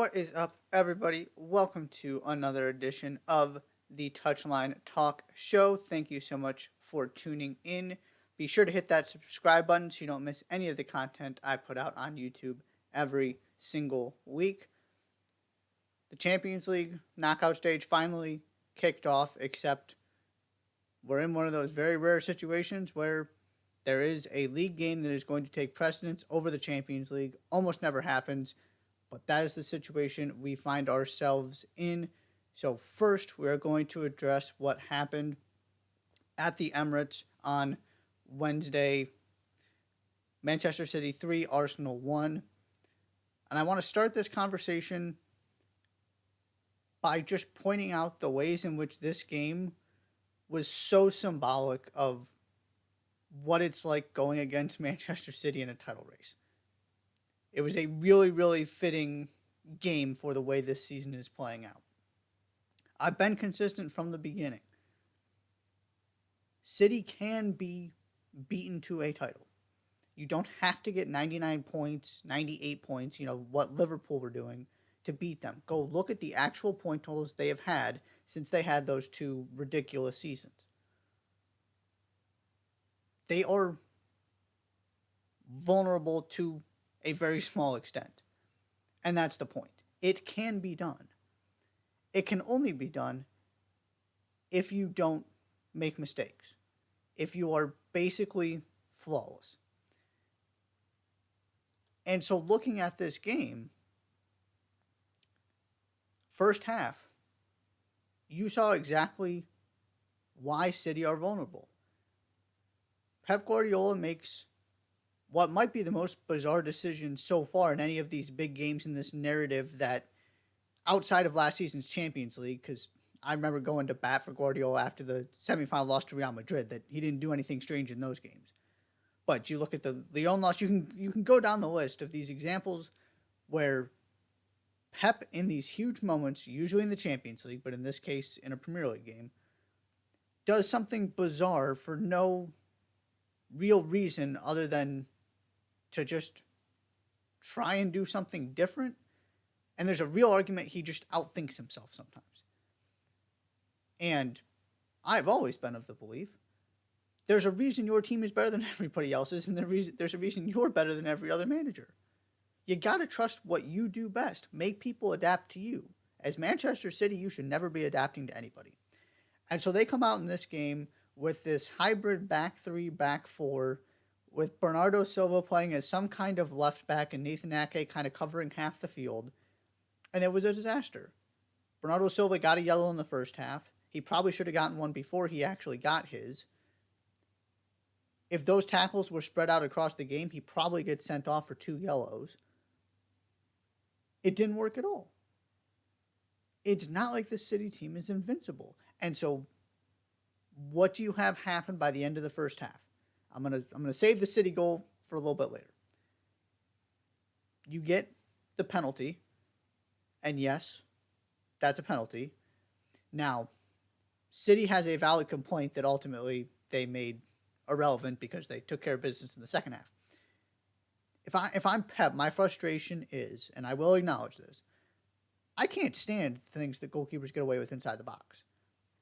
What is up, everybody? Welcome to another edition of the Touchline Talk Show. Thank you so much for tuning in. Be sure to hit that subscribe button so you don't miss any of the content I put out on YouTube every single week. The Champions League knockout stage finally kicked off, except we're in one of those very rare situations where there is a league game that is going to take precedence over the Champions League. Almost never happens, but that is the situation we find ourselves in. So, first, we are going to address what happened at the Emirates on Wednesday. Manchester City 3, Arsenal 1. And I want to start this conversation by just pointing out the ways in which this game was so symbolic of what it's like going against Manchester City in a title race. It was a really, really fitting game for the way this season is playing out. I've been consistent from the beginning. City can be beaten to a title. You don't have to get 99 points, 98 points, what Liverpool were doing to beat them. Go look at the actual point totals they have had since they had those two ridiculous seasons. They are vulnerable to a very small extent. And that's the point. It can be done. It can only be done if you don't make mistakes. If you are basically flawless. And so looking at this game, first half, you saw exactly why City are vulnerable. Pep Guardiola makes what might be the most bizarre decision so far in any of these big games in this narrative that outside of last season's Champions League, because I remember going to bat for Guardiola after the semifinal loss to Real Madrid, that he didn't do anything strange in those games. But you look at the Lyon loss, you can go down the list of these examples where Pep in these huge moments, usually in the Champions League, but in this case in a Premier League game, does something bizarre for no real reason other than to just try and do something different. And there's a real argument he just outthinks himself sometimes. And I've always been of the belief there's a reason your team is better than everybody else's, and there's a reason you're better than every other manager. You gotta trust what you do best. Make people adapt to you. As Manchester City, you should never be adapting to anybody. And so they come out in this game with this hybrid back three, back four, with Bernardo Silva playing as some kind of left back and Nathan Ake kind of covering half the field. And it was a disaster. Bernardo Silva got a yellow in the first half. He probably should have gotten one before he actually got his. If those tackles were spread out across the game, he probably gets sent off for 2 yellows. It didn't work at all. It's not like the City team is invincible. And so what do you have happen by the end of the first half? I'm gonna save the City goal for a little bit later. You get the penalty, and yes, that's a penalty. Now, City has a valid complaint that ultimately they made irrelevant because they took care of business in the second half. If I'm Pep, my frustration is, and I will acknowledge this, I can't stand things that goalkeepers get away with inside the box.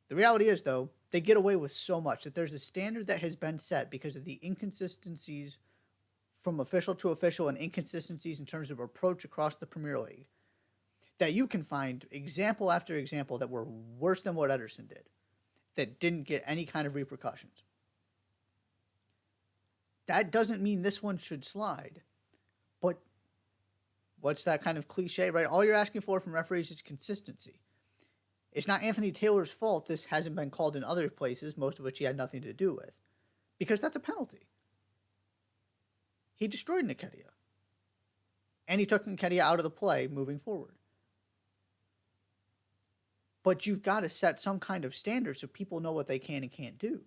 The reality is, though, they get away with so much that there's a standard that has been set because of the inconsistencies from official to official and inconsistencies in terms of approach across the Premier League that you can find example after example that were worse than what Ederson did, that didn't get any kind of repercussions. That doesn't mean this one should slide. But what's that kind of cliche, right? All you're asking for from referees is consistency. It's not Anthony Taylor's fault this hasn't been called in other places, most of which he had nothing to do with, because that's a penalty. He destroyed Nketiah. And he took Nketiah out of the play moving forward. But you've got to set some kind of standard so people know what they can and can't do.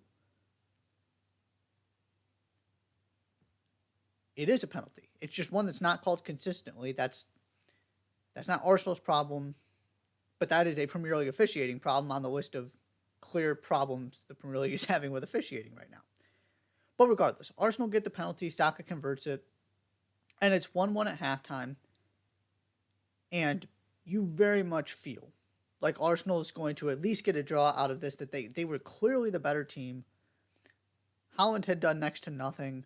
It is a penalty. It's just one that's not called consistently. That's not Arsenal's problem, but that is a Premier League officiating problem on the list of clear problems the Premier League is having with officiating right now. But regardless, Arsenal get the penalty, Saka converts it, and it's 1-1 at halftime. And you very much feel like Arsenal is going to at least get a draw out of this, that they were clearly the better team. Haaland had done next to nothing.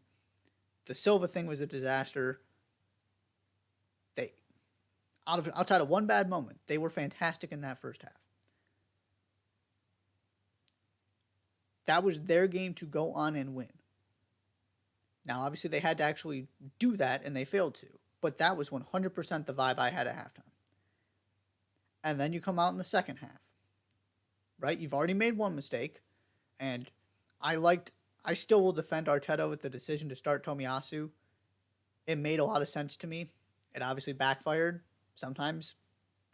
The Silva thing was a disaster. They outside of one bad moment, they were fantastic in that first half. That was their game to go on and win. Now, obviously, they had to actually do that, and they failed to. But that was 100% the vibe I had at halftime. And then you come out in the second half, right? You've already made one mistake, and I still will defend Arteta with the decision to start Tomiyasu. It made a lot of sense to me. It obviously backfired. Sometimes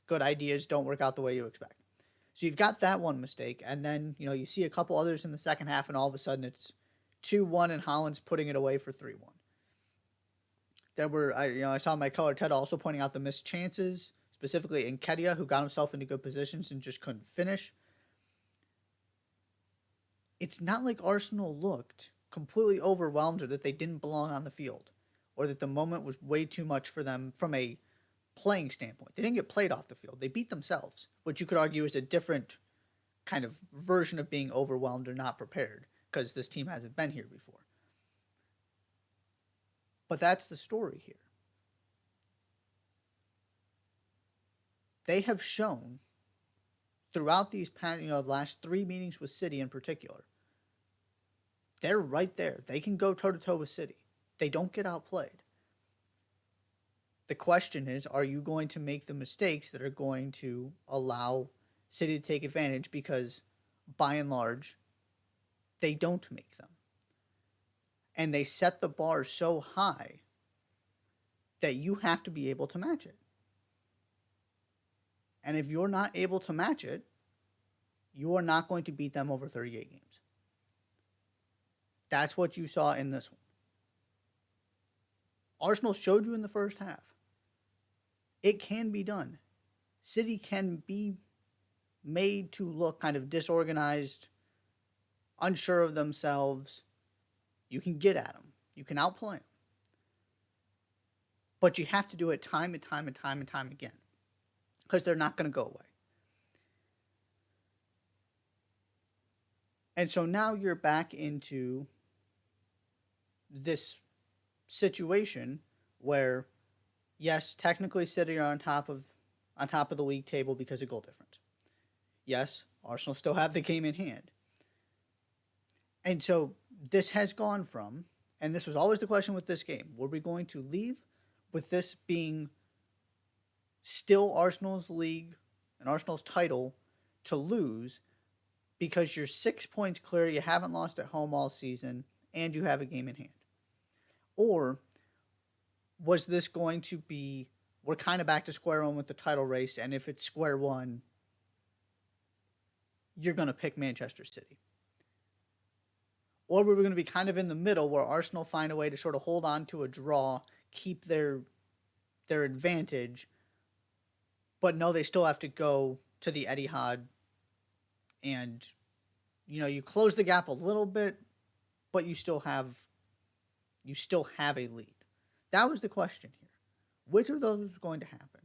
good ideas don't work out the way you expect. So you've got that one mistake, and then you see a couple others in the second half, and all of a sudden it's 2-1, and Haaland's putting it away for 3-1. I saw my color Ted also pointing out the missed chances, specifically Nketiah, who got himself into good positions and just couldn't finish. It's not like Arsenal looked completely overwhelmed or that they didn't belong on the field or that the moment was way too much for them from a playing standpoint. They didn't get played off the field. They beat themselves, which you could argue is a different kind of version of being overwhelmed or not prepared because this team hasn't been here before. But that's the story here. They have shown throughout these last 3 meetings with City in particular, they're right there. They can go toe-to-toe with City. They don't get outplayed. The question is, are you going to make the mistakes that are going to allow City to take advantage? Because, by and large, they don't make them. And they set the bar so high that you have to be able to match it. And if you're not able to match it, you are not going to beat them over 38 games. That's what you saw in this one. Arsenal showed you in the first half. It can be done. City can be made to look kind of disorganized, unsure of themselves. You can get at them. You can outplay them. But you have to do it time and time and time and time again. Because they're not going to go away. And so now you're back into this situation where, yes, technically City are on top of the league table because of goal difference. Yes, Arsenal still have the game in hand. And so this has gone from, and this was always the question with this game, were we going to leave with this being still Arsenal's league and Arsenal's title to lose because you're 6 points clear, you haven't lost at home all season, and you have a game in hand? Or was this going to be, we're kind of back to square one with the title race, and if it's square one, you're going to pick Manchester City? Or we were going to be kind of in the middle where Arsenal find a way to sort of hold on to a draw, keep their advantage, but no, they still have to go to the Etihad, and you close the gap a little bit, but you still have a lead. That was the question here. Which of those was going to happen?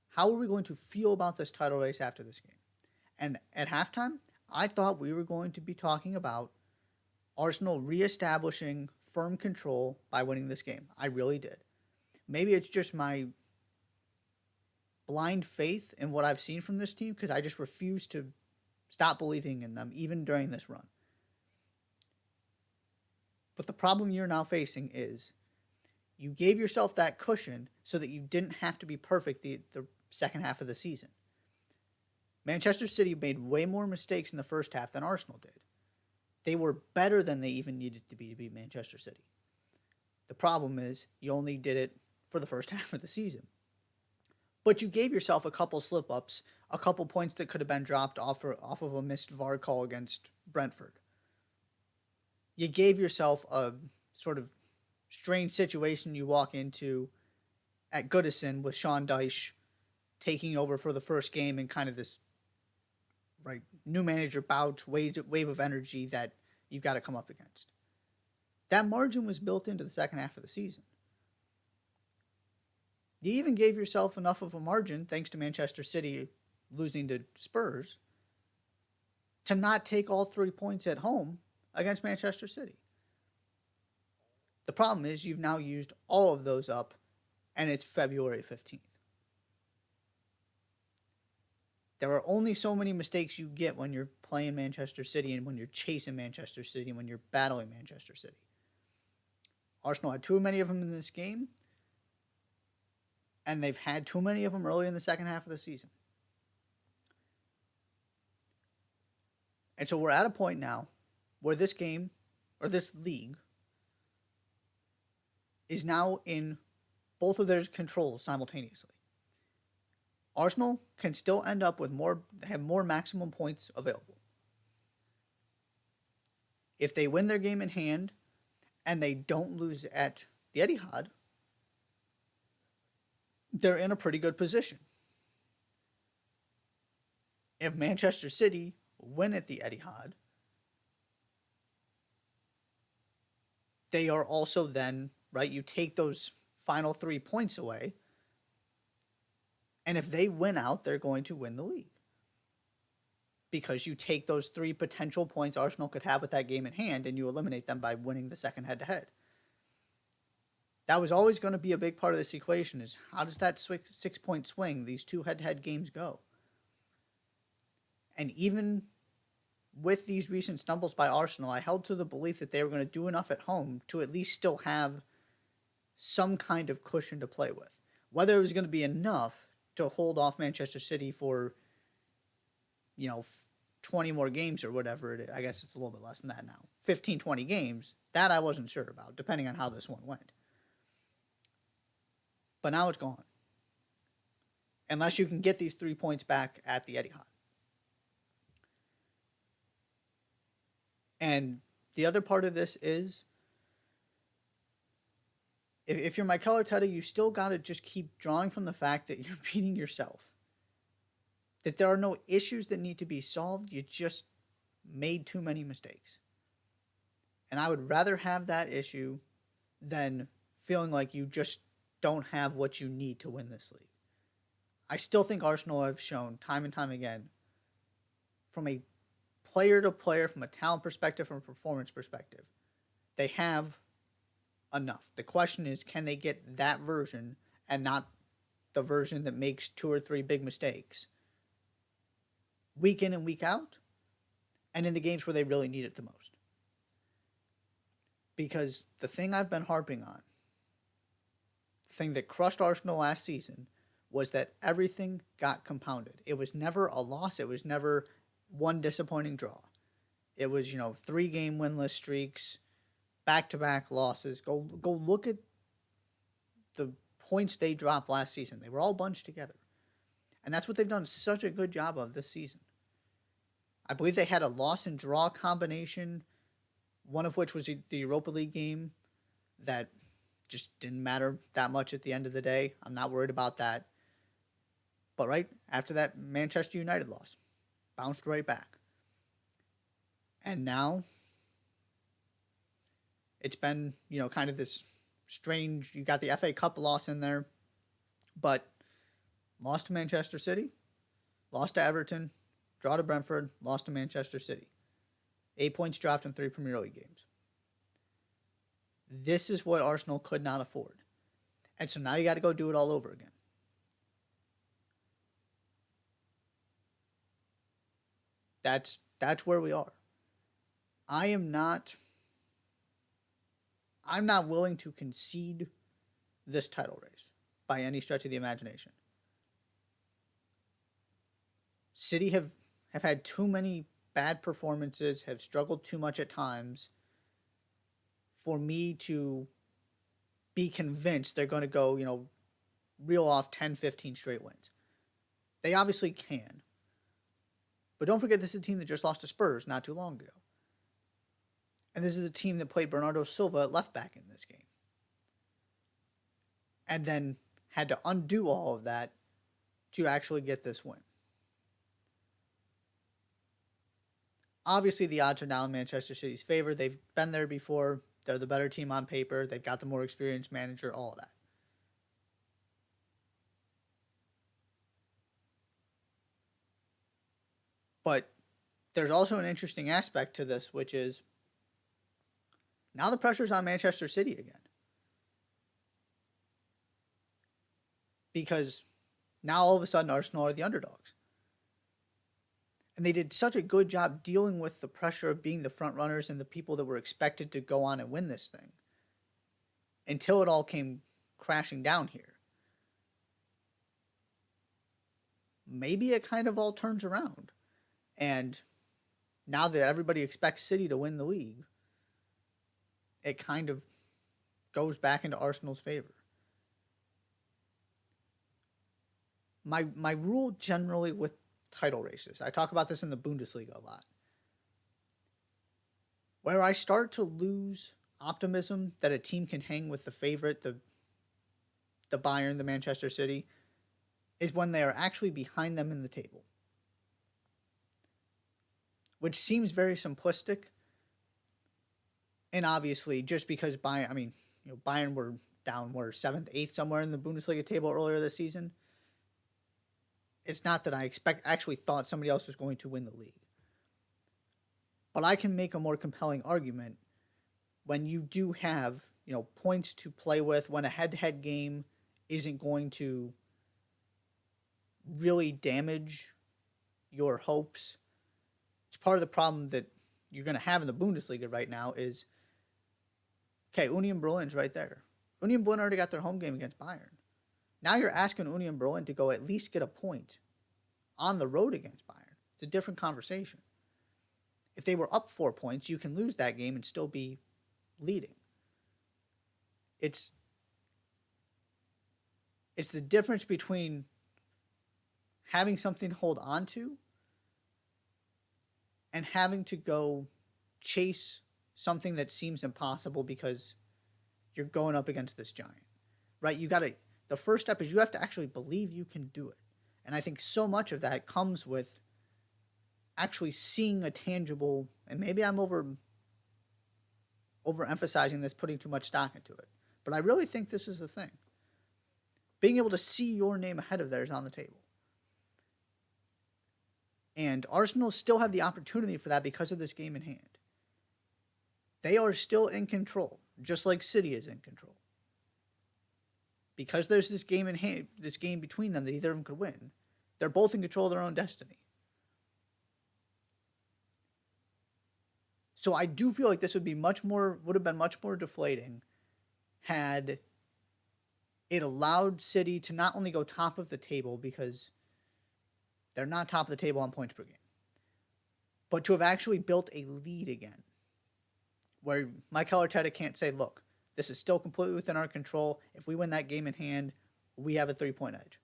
How are we going to feel about this title race after this game? And at halftime, I thought we were going to be talking about Arsenal reestablishing firm control by winning this game. I really did. Maybe it's just my blind faith in what I've seen from this team because I just refuse to stop believing in them even during this run. But the problem you're now facing is you gave yourself that cushion so that you didn't have to be perfect the second half of the season. Manchester City made way more mistakes in the first half than Arsenal did. They were better than they even needed to beat Manchester City. The problem is you only did it for the first half of the season. But you gave yourself a couple slip-ups, a couple points that could have been dropped off of a missed VAR call against Brentford. You gave yourself a sort of strange situation you walk into at Goodison with Sean Dyche taking over for the first game and kind of this new manager bout, wave of energy that you've got to come up against. That margin was built into the second half of the season. You even gave yourself enough of a margin, thanks to Manchester City losing to Spurs, to not take all 3 points at home against Manchester City. The problem is you've now used all of those up, and it's February 15th. There are only so many mistakes you get when you're playing Manchester City and when you're chasing Manchester City and when you're battling Manchester City. Arsenal had too many of them in this game, and they've had too many of them early in the second half of the season. And so we're at a point now where this game, or this league, is now in both of their controls simultaneously. Arsenal can still end up with have more maximum points available. If they win their game in hand and they don't lose at the Etihad, they're in a pretty good position. If Manchester City win at the Etihad, they are also then, right, you take those final 3 points away, and if they win out, they're going to win the league. Because you take those 3 potential points Arsenal could have with that game in hand, and you eliminate them by winning the second head-to-head. That was always going to be a big part of this equation, is how does that 6-point swing, these 2 head-to-head games, go? And even with these recent stumbles by Arsenal, I held to the belief that they were going to do enough at home to at least still have some kind of cushion to play with. Whether it was going to be enough to hold off Manchester City for, 20 more games or whatever it is. I guess it's a little bit less than that now. 15, 20 games. That I wasn't sure about, depending on how this one went. But now it's gone. Unless you can get these 3 points back at the Etihad. And the other part of this is, if you're Mikel Arteta, you still got to just keep drawing from the fact that you're beating yourself. That there are no issues that need to be solved. You just made too many mistakes. And I would rather have that issue than feeling like you just don't have what you need to win this league. I still think Arsenal have shown time and time again, from a player to player, from a talent perspective, from a performance perspective, they have enough. The question is, can they get that version and not the version that makes 2 or 3 big mistakes week in and week out, and in the games where they really need it the most? Because the thing I've been harping on, the thing that crushed Arsenal last season, was that everything got compounded. It was never a loss. It was never one disappointing draw. It was, 3-game winless streaks, back-to-back losses. Go look at the points they dropped last season. They were all bunched together. And that's what they've done such a good job of this season. I believe they had a loss and draw combination, one of which was the Europa League game that just didn't matter that much at the end of the day. I'm not worried about that. But right after that, Manchester United loss. Bounced right back. And now it's been, kind of this strange, you got the FA Cup loss in there, but lost to Manchester City, lost to Everton, draw to Brentford, lost to Manchester City. 8 points dropped in 3 Premier League games. This is what Arsenal could not afford. And so now you got to go do it all over again. That's where we are. I'm not willing to concede this title race by any stretch of the imagination. City have had too many bad performances, have struggled too much at times for me to be convinced they're going to go, reel off 10, 15 straight wins. They obviously can. But don't forget, this is a team that just lost to Spurs not too long ago. And this is a team that played Bernardo Silva at left back in this game. And then had to undo all of that to actually get this win. Obviously, the odds are now in Manchester City's favor. They've been there before. They're the better team on paper. They've got the more experienced manager, all of that. But there's also an interesting aspect to this, which is now the pressure's on Manchester City again. Because now all of a sudden Arsenal are the underdogs. And they did such a good job dealing with the pressure of being the front runners and the people that were expected to go on and win this thing until it all came crashing down here. Maybe it kind of all turns around. And now that everybody expects City to win the league, it kind of goes back into Arsenal's favor. My rule generally with title races, I talk about this in the Bundesliga a lot, where I start to lose optimism that a team can hang with the favorite, the Bayern, the Manchester City, is when they are actually behind them in the table. Which seems very simplistic. And obviously, just because Bayern were down, 7th, 8th, somewhere in the Bundesliga table earlier this season. It's not that I actually thought somebody else was going to win the league. But I can make a more compelling argument when you do have, points to play with, when a head-to-head game isn't going to really damage your hopes. It's part of the problem that you're going to have in the Bundesliga right now is, okay, Union Berlin's right there. Union Berlin already got their home game against Bayern. Now you're asking Union Berlin to go at least get a point on the road against Bayern. It's a different conversation. If they were up 4 points, you can lose that game and still be leading. It's the difference between having something to hold on to and having to go chase something that seems impossible because you're going up against this giant, right? The first step is you have to actually believe you can do it. And I think so much of that comes with actually seeing a tangible, and maybe I'm overemphasizing this, putting too much stock into it, but I really think this is the thing. Being able to see your name ahead of theirs on the table. And Arsenal still have the opportunity for that because of this game in hand. They are still in control, just like City is in control. Because there's this game in hand, this game between them that either of them could win. They're both in control of their own destiny. So I do feel like this would have been much more deflating had it allowed City to not only go top of the table, because they're not top of the table on points per game, but to have actually built a lead again, where Mikel Arteta can't say, look, this is still completely within our control. If we win that game in hand, we have a 3-point edge.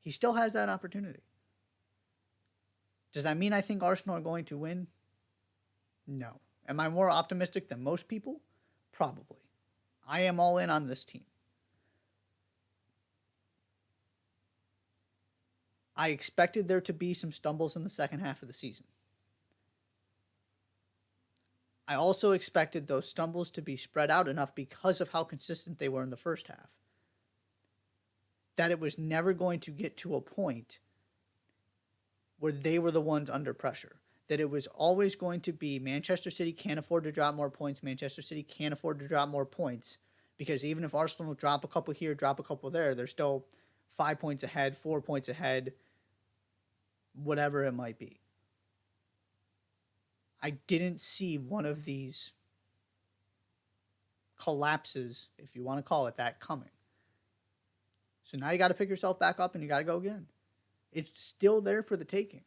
He still has that opportunity. Does that mean I think Arsenal are going to win? No. Am I more optimistic than most people? Probably. I am all in on this team. I expected there to be some stumbles in the second half of the season. I also expected those stumbles to be spread out enough because of how consistent they were in the first half, that it was never going to get to a point where they were the ones under pressure. That it was always going to be Manchester City can't afford to drop more points. Manchester City can't afford to drop more points, because even if Arsenal drop a couple here, drop a couple there, they're still 5 points ahead, 4 points ahead, whatever it might be. I didn't see one of these collapses, if you want to call it that, coming. So now you got to pick yourself back up and you got to go again. It's still there for the taking.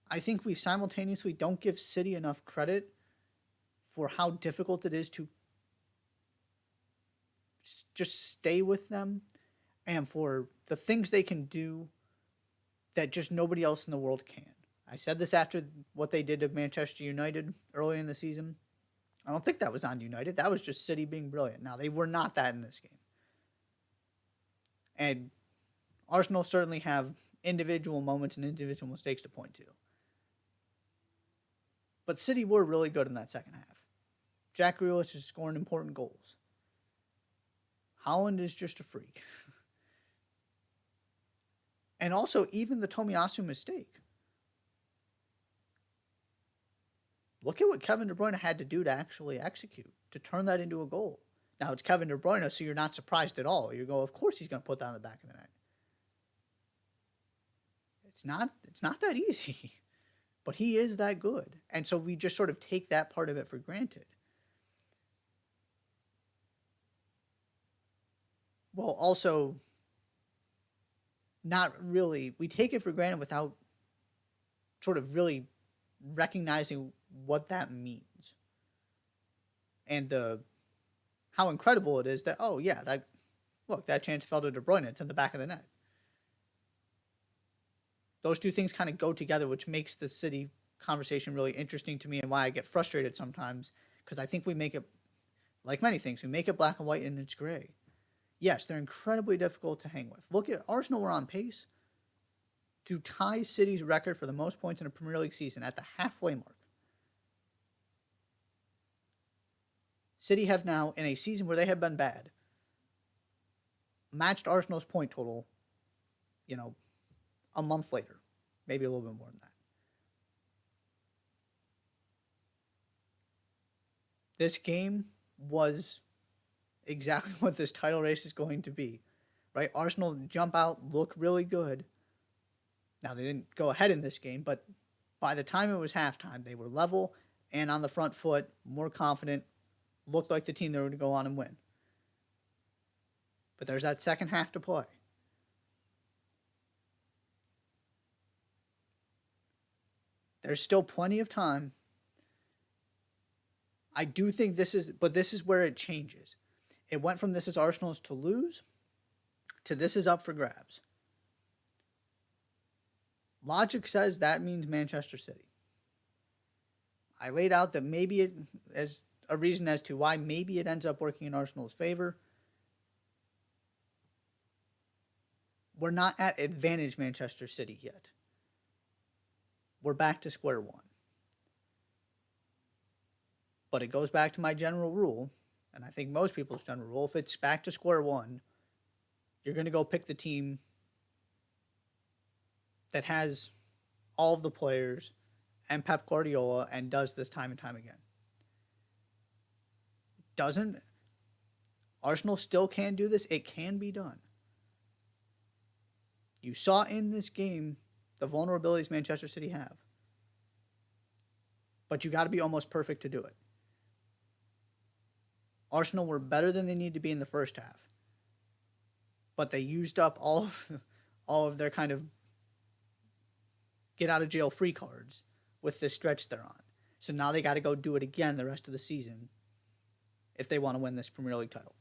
I think we simultaneously don't give City enough credit for how difficult it is to just stay with them, and for the things they can do that just nobody else in the world can. I said this after what they did to Manchester United early in the season. I don't think that was on United. That was just City being brilliant. Now, they were not that in this game. And Arsenal certainly have individual moments and individual mistakes to point to. But City were really good in that second half. Jack Grealish is scoring important goals. Haaland is just a freak. And also, even the Tomiyasu mistake. Look at what Kevin De Bruyne had to do to actually execute, to turn that into a goal. Now, it's Kevin De Bruyne, so you're not surprised at all. You go, of course he's going to put that on the back of the net. It's not that easy, but he is that good. And so we just sort of take that part of it for granted. Well, also, not really. We take it for granted without sort of really recognizing what that means. And how incredible it is that, oh yeah, that chance fell to De Bruyne. It's in the back of the net. Those two things kind of go together, which makes the City conversation really interesting to me, and why I get frustrated sometimes, because I think we make it, like many things, we make it black and white and it's gray. Yes, they're incredibly difficult to hang with. Look at Arsenal, were on pace to tie City's record for the most points in a Premier League season at the halfway mark. City have now, in a season where they have been bad, matched Arsenal's point total, a month later, maybe a little bit more than that. This game was exactly what this title race is going to be, right? Arsenal jump out, look really good. Now, they didn't go ahead in this game, but by the time it was halftime, they were level and on the front foot, more confident, looked like the team that were going to go on and win. But there's that second half to play. There's still plenty of time. I do think this is where it changes. It went from this is Arsenal's to lose to this is up for grabs. Logic says that means Manchester City. I laid out that maybe it as a reason as to why maybe it ends up working in Arsenal's favor. We're not at advantage Manchester City yet. We're back to square one. But it goes back to my general rule, and I think most people's general rule, if it's back to square one, you're going to go pick the team that has all of the players and Pep Guardiola and does this time and time again. Doesn't. Arsenal still can do this. It can be done. You saw in this game the vulnerabilities Manchester City have. But you got to be almost perfect to do it. Arsenal were better than they need to be in the first half. But they used up all of their kind of get out of jail free cards with this stretch they're on. So now they got to go do it again the rest of the season if they want to win this Premier League title.